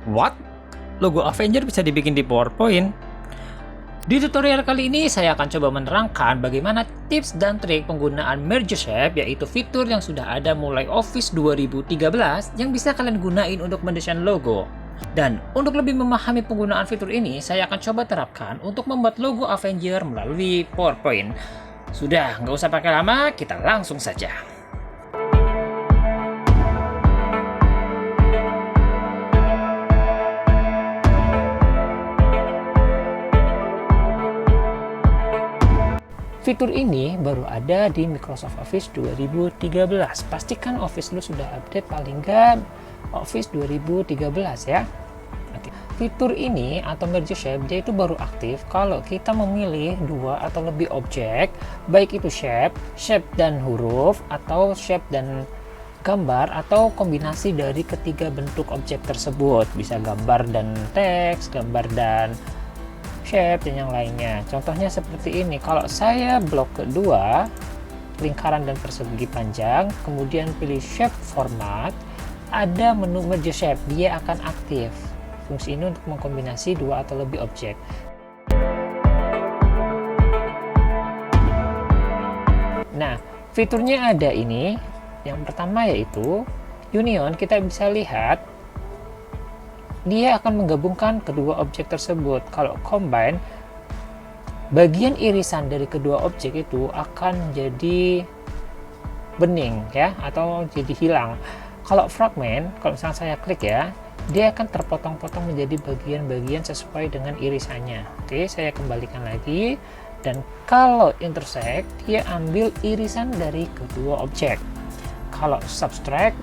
What? Logo Avenger bisa dibikin di PowerPoint? Di tutorial kali ini saya akan coba menerangkan bagaimana tips dan trik penggunaan Merge Shape, yaitu fitur yang sudah ada mulai Office 2013 yang bisa kalian gunain untuk mendesain logo. Dan untuk lebih memahami penggunaan fitur ini, saya akan coba terapkan untuk membuat logo Avenger melalui PowerPoint. Sudah, nggak usah pakai lama, kita langsung saja. Fitur ini baru ada di Microsoft Office 2013. Pastikan Office lu sudah update paling nggak Office 2013 ya. Oke. Fitur ini atau Merge Shape dia itu baru aktif kalau kita memilih dua atau lebih objek, baik itu shape dan huruf, atau shape dan gambar, atau kombinasi dari ketiga bentuk objek tersebut. Bisa gambar dan teks, gambar dan shape, dan yang lainnya. Contohnya seperti ini. Kalau saya blok kedua, lingkaran dan persegi panjang, kemudian pilih shape format, ada menu Merge Shape, dia akan aktif. Fungsi ini untuk mengkombinasi dua atau lebih objek. Nah, fiturnya ada ini. Yang pertama yaitu Union. Kita bisa lihat dia akan menggabungkan kedua objek tersebut. Kalau combine, bagian irisan dari kedua objek itu akan jadi bening ya, atau jadi hilang. Kalau fragment, kalau misalnya saya klik ya, dia akan terpotong-potong menjadi bagian-bagian sesuai dengan irisannya. Oke, saya kembalikan lagi. Dan kalau intersect, dia ambil irisan dari kedua objek. Kalau subtract,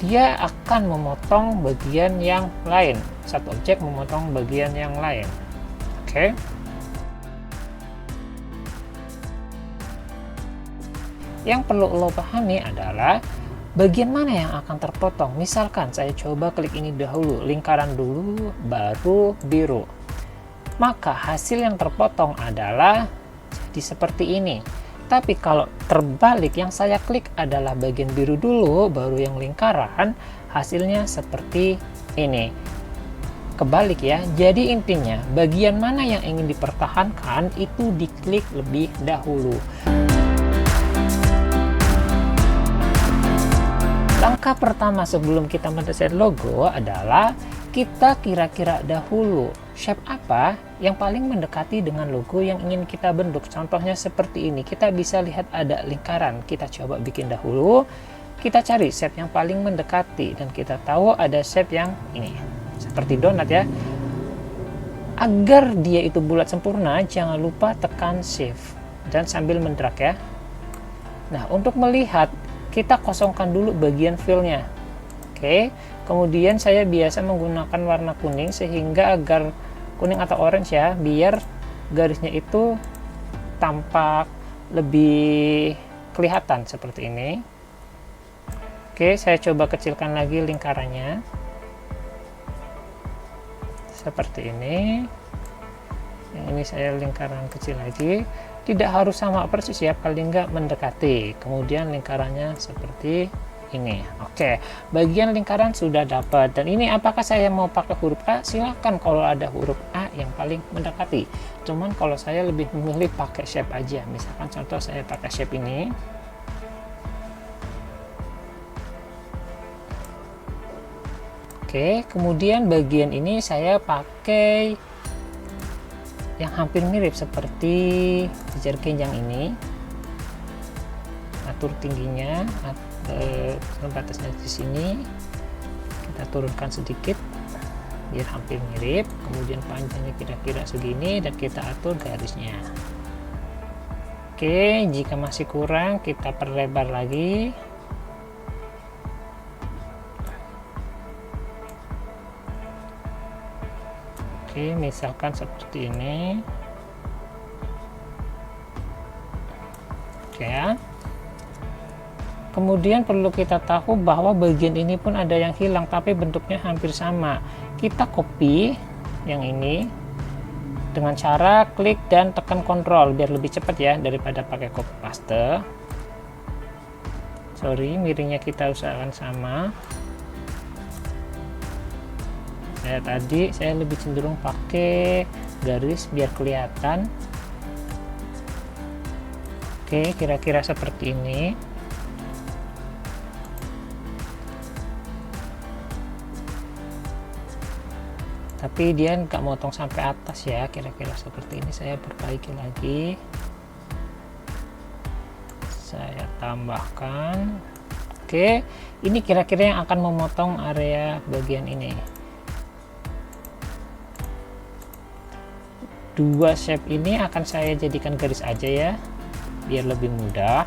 dia akan memotong bagian yang lain. Satu objek memotong bagian yang lain. Oke. Yang perlu lo pahami adalah bagian mana yang akan terpotong. Misalkan saya coba klik ini dahulu, lingkaran dulu, baru biru. Maka hasil yang terpotong adalah jadi seperti ini. Tapi kalau terbalik, yang saya klik adalah bagian biru dulu, baru yang lingkaran, hasilnya seperti ini. Kebalik ya. Jadi intinya, bagian mana yang ingin dipertahankan itu diklik lebih dahulu. Langkah pertama sebelum kita mendesain logo adalah kita kira-kira dahulu shape apa yang paling mendekati dengan logo yang ingin kita bentuk. Contohnya seperti ini. Kita bisa lihat ada lingkaran. Kita coba bikin dahulu. Kita cari shape yang paling mendekati. Dan kita tahu ada shape yang ini. Seperti donat ya. Agar dia itu bulat sempurna, jangan lupa tekan shift. Dan sambil mendrag ya. Nah, untuk melihat, kita kosongkan dulu bagian fill-nya. Oke. Kemudian saya biasa menggunakan warna kuning sehingga agar kuning atau orange ya, biar garisnya itu tampak lebih kelihatan seperti ini. Oke, saya coba kecilkan lagi lingkarannya. Seperti ini. Yang ini saya lingkaran kecil lagi. Tidak harus sama persis ya, paling nggak mendekati. Kemudian lingkarannya seperti ini. Oke, bagian lingkaran sudah dapat. Dan ini apakah saya mau pakai huruf A? Silahkan kalau ada huruf A yang paling mendekati. Cuman kalau saya lebih memilih pakai shape aja. Misalkan contoh saya pakai shape ini. Oke, kemudian bagian ini saya pakai yang hampir mirip seperti jejer genjang ini. Atur tingginya, batasnya di sini kita turunkan sedikit biar hampir mirip. Kemudian panjangnya kira-kira segini dan kita atur garisnya. Oke, jika masih kurang kita perlebar lagi. Oke, misalkan seperti ini. Oke ya. Kemudian perlu kita tahu bahwa bagian ini pun ada yang hilang tapi bentuknya hampir sama. Kita copy yang ini dengan cara klik dan tekan Ctrl biar lebih cepat ya daripada pakai copy paste. Sorry, miringnya kita usahakan sama. saya lebih cenderung pakai garis biar kelihatan. Oke, kira-kira seperti ini. Tapi dia nggak motong sampai atas ya, kira-kira seperti ini. Saya perbaiki lagi, saya tambahkan. Oke, ini kira-kira yang akan memotong area bagian ini. Dua shape ini akan saya jadikan garis aja ya, biar lebih mudah.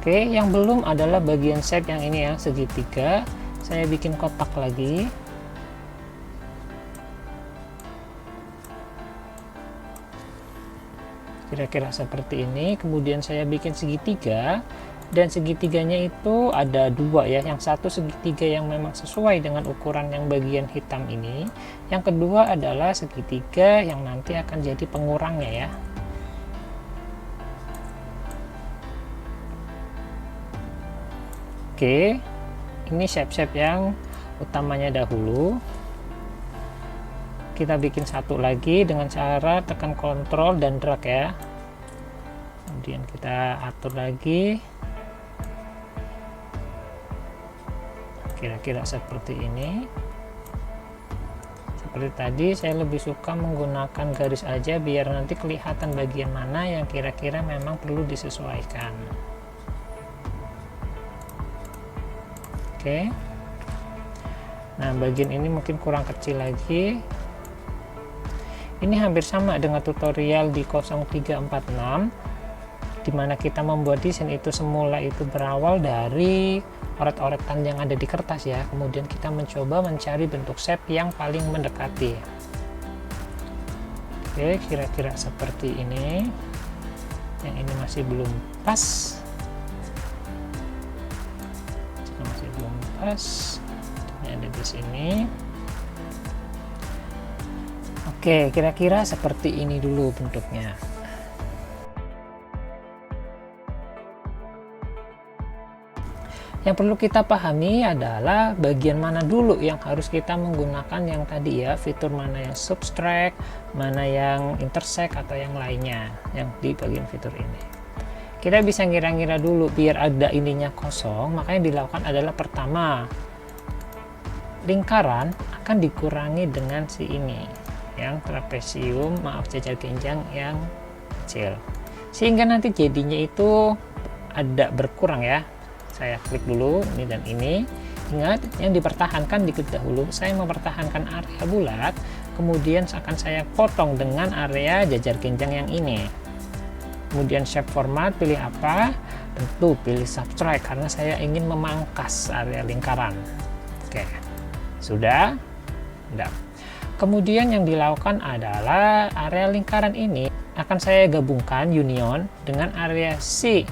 Oke, yang belum adalah bagian shape yang ini yang segitiga. Saya bikin kotak lagi. Kira-kira seperti ini. Kemudian saya bikin segitiga. Dan segitiganya itu ada dua ya, yang satu segitiga yang memang sesuai dengan ukuran yang bagian hitam ini, yang kedua adalah segitiga yang nanti akan jadi pengurangnya ya. Oke, ini shape-shape yang utamanya dahulu. Kita bikin satu lagi dengan cara tekan kontrol dan drag ya, kemudian kita atur lagi. Kira-kira seperti ini. Seperti tadi, saya lebih suka menggunakan garis aja biar nanti kelihatan bagian mana yang kira-kira memang perlu disesuaikan. Oke, nah bagian ini mungkin kurang kecil lagi. Ini hampir sama dengan tutorial di 0346, dimana kita membuat desain itu semula itu berawal dari oret-oretan yang ada di kertas ya, kemudian kita mencoba mencari bentuk shape yang paling mendekati. Oke, kira-kira seperti ini. Yang ini masih belum pas, ini ada di sini. Oke, kira-kira seperti ini dulu bentuknya. Yang perlu kita pahami adalah bagian mana dulu yang harus kita menggunakan yang tadi ya, fitur mana yang subtract, mana yang intersect atau yang lainnya yang di bagian fitur ini. Kita bisa ngira-ngira dulu biar ada ininya kosong, maka yang dilakukan adalah pertama, lingkaran akan dikurangi dengan si ini, yang trapesium, jajar genjang yang kecil, sehingga nanti jadinya itu ada berkurang ya. Saya klik dulu ini dan ini. Ingat, yang dipertahankan diklik dahulu. Saya mempertahankan area bulat, kemudian akan saya potong dengan area jajar genjang yang ini. Kemudian shape format, pilih apa? Tentu pilih subtract karena saya ingin memangkas area lingkaran. Oke, sudah. Kemudian yang dilakukan adalah area lingkaran ini akan saya gabungkan union dengan area C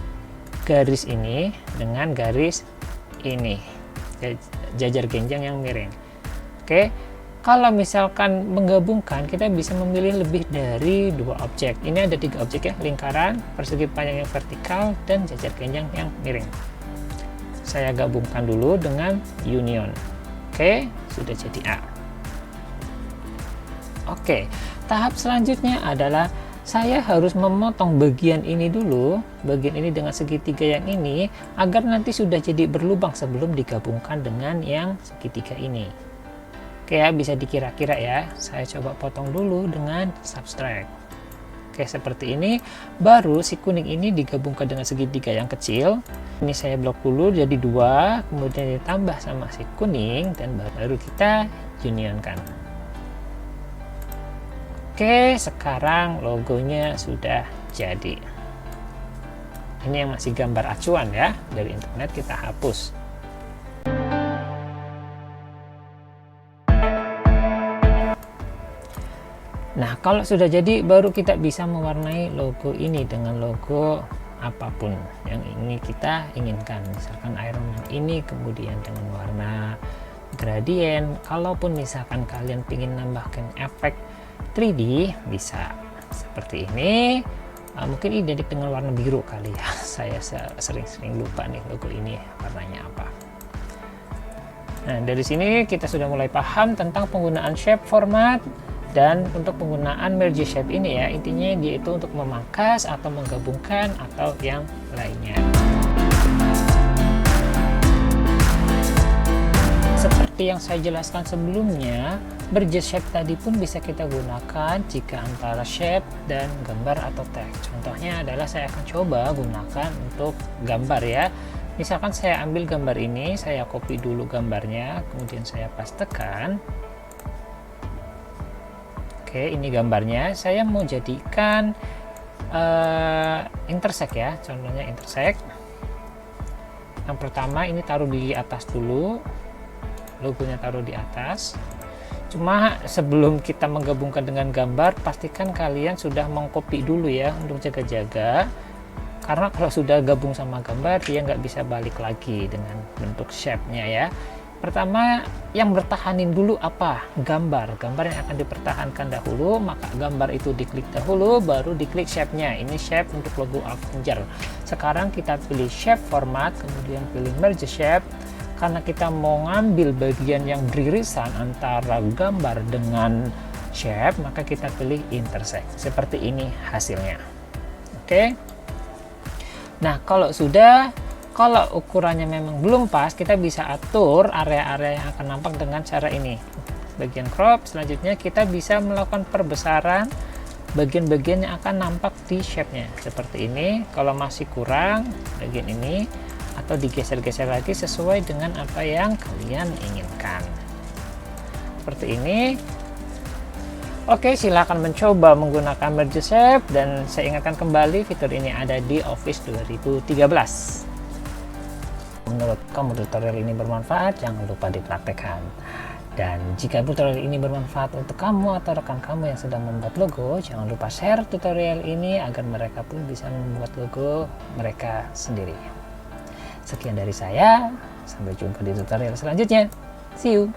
garis ini dengan garis ini, jajar genjang yang miring. Oke, kalau misalkan menggabungkan, kita bisa memilih lebih dari dua objek. Ini ada 3 objek ya, lingkaran, persegi panjang yang vertikal, dan jajar genjang yang miring. Saya gabungkan dulu dengan union. Oke, sudah jadi A. Oke, tahap selanjutnya adalah saya harus memotong bagian ini dulu, bagian ini dengan segitiga yang ini, agar nanti sudah jadi berlubang sebelum digabungkan dengan yang segitiga ini. Oke ya, bisa dikira-kira ya. Saya coba potong dulu dengan subtract. Oke, seperti ini. Baru si kuning ini digabungkan dengan segitiga yang kecil. Ini saya blok dulu jadi 2, kemudian ditambah sama si kuning, dan baru kita unionkan. Oke, sekarang logonya sudah jadi. Ini yang masih gambar acuan ya, dari internet kita hapus. Nah, kalau sudah jadi, baru kita bisa mewarnai logo ini dengan logo apapun yang ini kita inginkan. Misalkan Iron Man ini kemudian dengan warna gradient. Kalaupun misalkan kalian ingin nambahkan efek 3D, bisa seperti ini. Mungkin identik dengan warna biru kali ya. Saya sering lupa nih logo ini warnanya apa. Nah, dari sini kita sudah mulai paham tentang penggunaan shape format. Dan untuk penggunaan merge shape ini ya, intinya dia itu untuk memangkas atau menggabungkan atau yang lainnya. Seperti yang saya jelaskan sebelumnya, merge shape tadi pun bisa kita gunakan jika antara shape dan gambar atau teks. Contohnya adalah saya akan coba gunakan untuk gambar ya. Misalkan saya ambil gambar ini, saya copy dulu gambarnya, kemudian saya pastekan. Oke, ini gambarnya. Saya mau jadikan intersect ya, contohnya intersect. Yang pertama ini taruh di atas dulu, logonya taruh di atas. Cuma sebelum kita menggabungkan dengan gambar, pastikan kalian sudah mengcopy dulu ya untuk jaga-jaga. Karena kalau sudah gabung sama gambar, dia nggak bisa balik lagi dengan bentuk shape-nya ya. Pertama, yang bertahanin dulu apa? Gambar yang akan dipertahankan dahulu, maka gambar itu diklik dahulu, baru diklik shape-nya. Ini shape untuk logo Avenger. Sekarang kita pilih shape format, kemudian pilih merge shape. Karena kita mau ngambil bagian yang beririsan antara gambar dengan shape, maka kita pilih intersect. Seperti ini hasilnya. Oke. Nah, kalau ukurannya memang belum pas, kita bisa atur area-area yang akan nampak dengan cara ini. Bagian crop, selanjutnya kita bisa melakukan perbesaran bagian-bagian yang akan nampak di shape-nya. Seperti ini, kalau masih kurang bagian ini, atau digeser-geser lagi sesuai dengan apa yang kalian inginkan. Seperti ini. Oke, silakan mencoba menggunakan merge shape, dan saya ingatkan kembali fitur ini ada di Office 2013. Menurut kamu tutorial ini bermanfaat, jangan lupa dipraktekkan. Dan jika tutorial ini bermanfaat untuk kamu atau rekan kamu yang sedang membuat logo, jangan lupa share tutorial ini agar mereka pun bisa membuat logo mereka sendiri. Sekian dari saya, sampai jumpa di tutorial selanjutnya. See you!